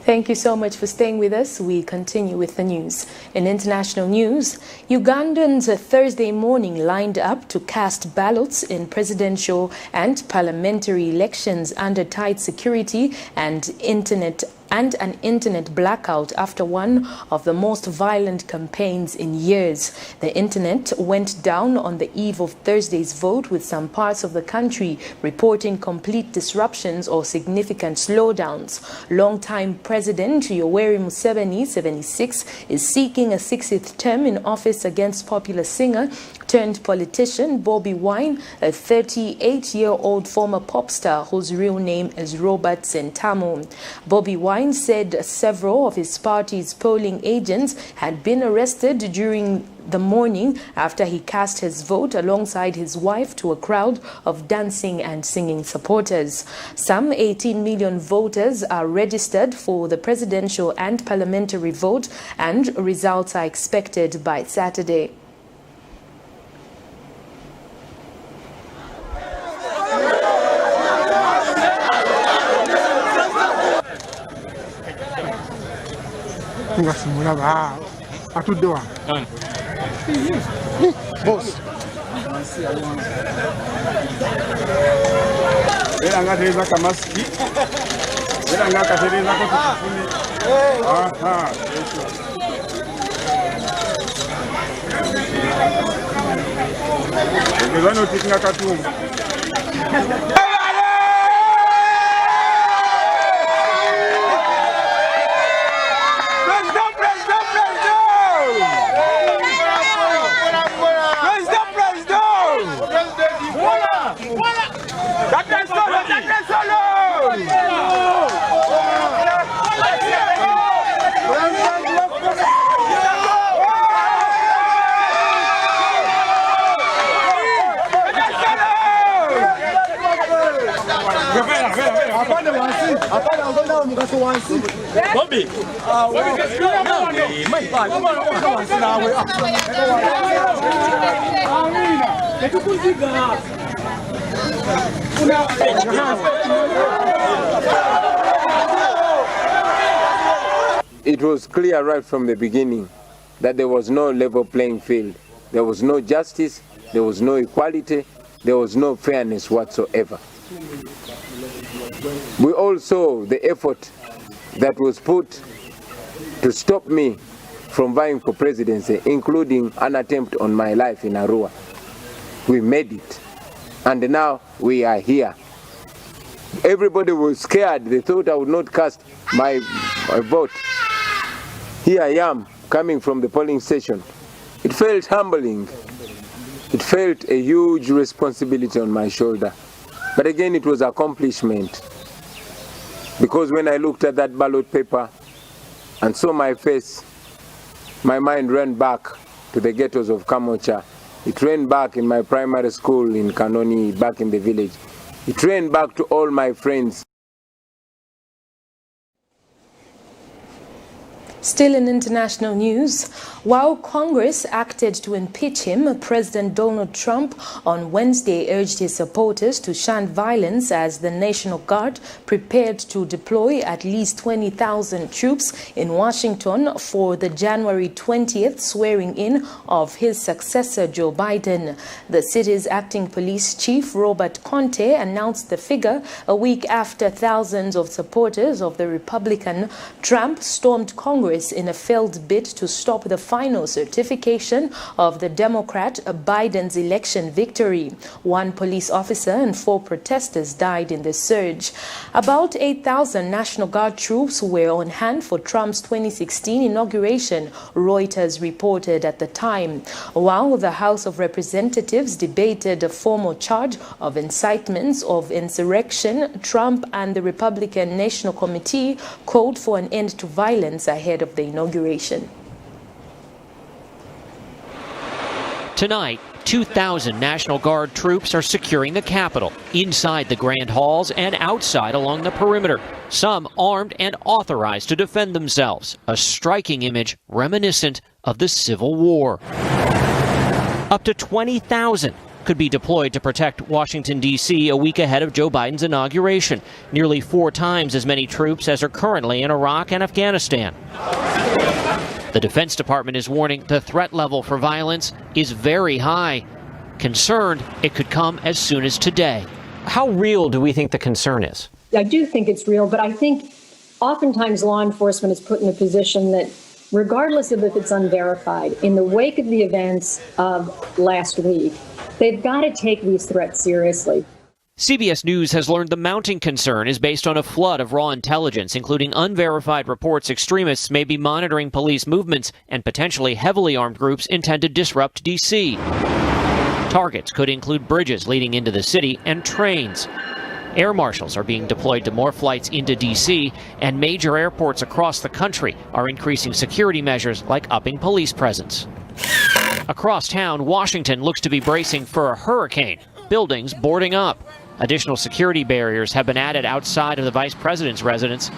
Thank you so much for staying with us. We continue with the news. In international news, Ugandans Thursday morning lined up to cast ballots in presidential and parliamentary elections under tight security and an internet blackout after one of the most violent campaigns in years. The internet went down on the eve of Thursday's vote, with some parts of the country reporting complete disruptions or significant slowdowns. Longtime President Yoweri Museveni, 76, is seeking a 60th term in office against popular singer turned politician Bobi Wine, a 38-year-old former pop star whose real name is Robert Sentamu. Bobi Wine said several of his party's polling agents had been arrested during the morning after he cast his vote alongside his wife to a crowd of dancing and singing supporters. Some 18 million voters are registered for the presidential and parliamentary vote, and results are expected by Saturday. Boss. Era ngatereza kamaski. Era ngakatereza ko tukufune. Aha. Ngezano tikinga katumba. It was clear right from the beginning that there was no level playing field. There was no justice, there was no equality, there was no fairness whatsoever. We all saw the effort that was put to stop me from vying for presidency, including an attempt on my life in Arua. We made it, and now we are here. Everybody was scared. They thought I would not cast my vote. Here I am, coming from the polling station. It felt humbling. It felt a huge responsibility on my shoulder. But again, it was accomplishment. Because when I looked at that ballot paper and saw my face, my mind ran back to the ghettos of Kamocha It went back in my primary school in Kanoni, back in the village. It went back to all my friends. Still in international news, while Congress acted to impeach him, President Donald Trump on Wednesday urged his supporters to shun violence as the National Guard prepared to deploy at least 20,000 troops in Washington for the January 20th swearing-in of his successor, Joe Biden. The city's acting police chief, Robert Conte, announced the figure a week after thousands of supporters of the Republican Trump stormed Congress in a failed bid to stop the final certification of the Democrat Biden's election victory. One police officer and 4 protesters died in the surge. About 8,000 National Guard troops were on hand for Trump's 2016 inauguration, Reuters reported at the time. While the House of Representatives debated a formal charge of incitements of insurrection, Trump and the Republican National Committee called for an end to violence ahead of the inauguration. Tonight, 2,000 National Guard troops are securing the Capitol, inside the Grand Halls and outside along the perimeter, some armed and authorized to defend themselves, a striking image reminiscent of the Civil War. Up to 20,000 could be deployed to protect Washington, D.C. a week ahead of Joe Biden's inauguration, nearly 4 times as many troops as are currently in Iraq and Afghanistan. The Defense Department is warning the threat level for violence is very high. Concerned it could come as soon as today. How real do we think the concern is? I do think it's real, but I think oftentimes law enforcement is put in a position that, regardless of if it's unverified, in the wake of the events of last week, they've got to take these threats seriously. CBS News has learned the mounting concern is based on a flood of raw intelligence, including unverified reports extremists may be monitoring police movements and potentially heavily armed groups intend to disrupt D.C. Targets could include bridges leading into the city and trains. Air marshals are being deployed to more flights into D.C., and major airports across the country are increasing security measures like upping police presence. Across town, Washington looks to be bracing for a hurricane, buildings boarding up. Additional security barriers have been added outside of the vice president's residence.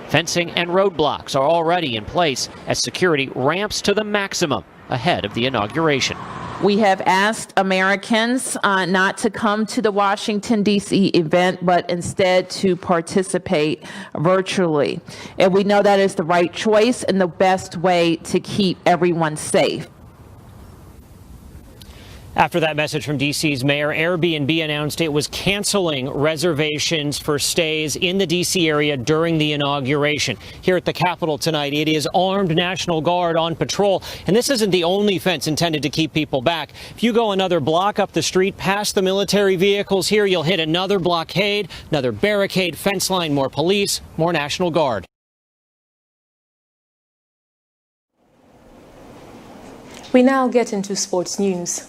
Fencing and roadblocks are already in place as security ramps to the maximum ahead of the inauguration. We have asked Americans not to come to the Washington, D.C. event, but instead to participate virtually. And we know that is the right choice and the best way to keep everyone safe. After that message from D.C.'s mayor, Airbnb announced it was canceling reservations for stays in the D.C. area during the inauguration. Here at the Capitol tonight, it is armed National Guard on patrol. And this isn't the only fence intended to keep people back. If you go another block up the street past the military vehicles here, you'll hit another blockade, another barricade, fence line, more police, more National Guard. We now get into sports news.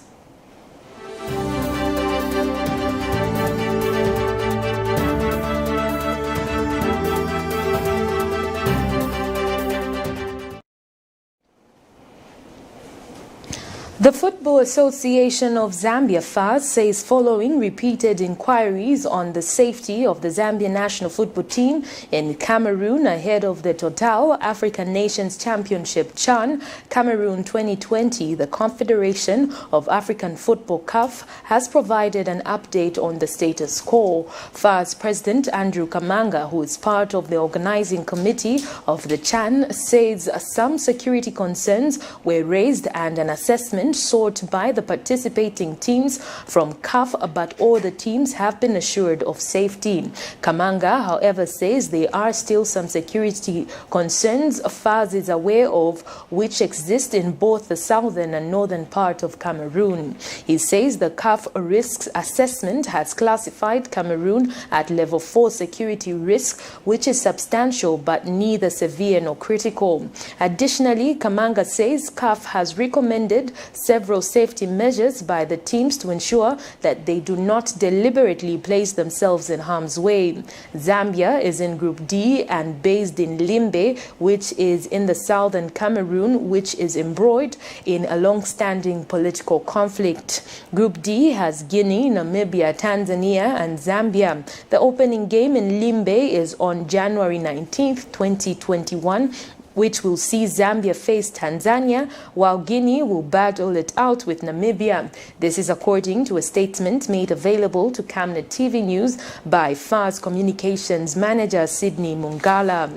The Football Association of Zambia, FAS, says following repeated inquiries on the safety of the Zambian national football team in Cameroon ahead of the Total African Nations Championship CHAN Cameroon 2020, the Confederation of African Football CAF has provided an update on the status quo. FAS President Andrew Kamanga, who is part of the organizing committee of the CHAN, says some security concerns were raised and an assessment sought by the participating teams from CAF, but all the teams have been assured of safety. Kamanga, however, says there are still some security concerns FAS is aware of, which exist in both the southern and northern part of Cameroon. He says the CAF risks assessment has classified Cameroon at level 4 security risk, which is substantial but neither severe nor critical. Additionally, Kamanga says CAF has recommended several safety measures by the teams to ensure that they do not deliberately place themselves in harm's way. Zambia is in Group D and based in Limbe, which is in the southern Cameroon, which is embroiled in a long-standing political conflict. Group D has Guinea, Namibia, Tanzania and Zambia. The opening game in Limbe is on January 19th, 2021, which will see Zambia face Tanzania, while Guinea will battle it out with Namibia. This is according to a statement made available to Camnet TV News by FAR's communications manager Sydney Mungala.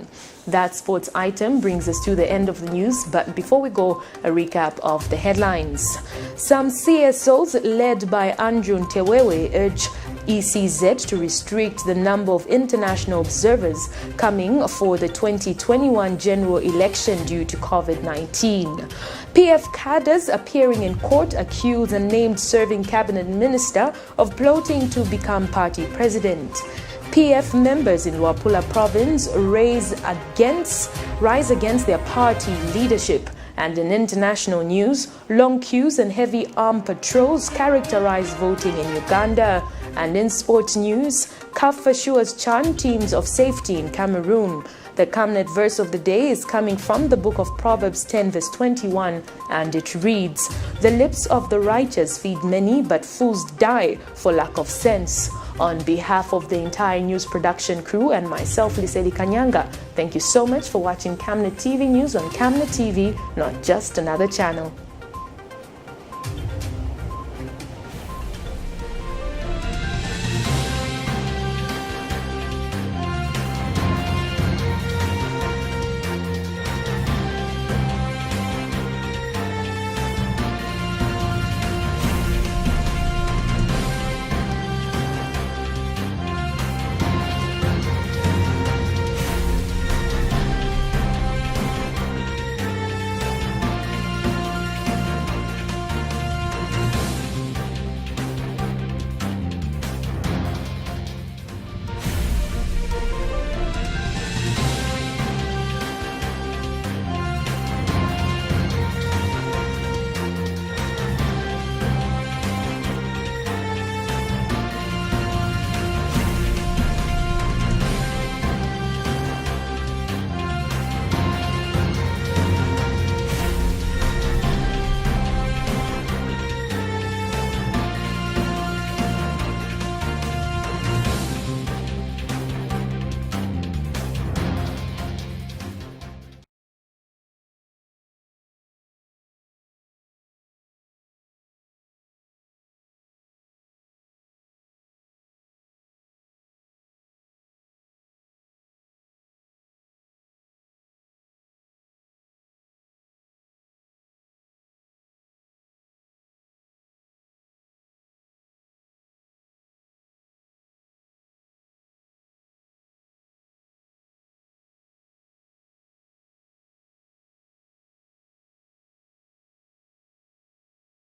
That sports item brings us to the end of the news, but before we go, a recap of the headlines. Some CSO'S led by Andrew NTEWEWE urge ECZ to restrict the number of international observers coming for the 2021 general election due to COVID-19. PF cadres appearing in court accuse a named serving cabinet minister of plotting to become party president. PF members in LUAPULA province rise against their party leadership. And in international news, long queues and heavy armed patrols characterize voting in Uganda. And in sports news, CAF assures CHAN teams of safety in Cameroon. The Camnet verse of the day is coming from the book of Proverbs 10 verse 21, and it reads, "The lips of the righteous feed many, but fools die for lack of sense." On behalf of the entire news production crew and myself, Liseli Kanyanga, thank you so much for watching Camnet TV News on Camnet TV, not just another channel.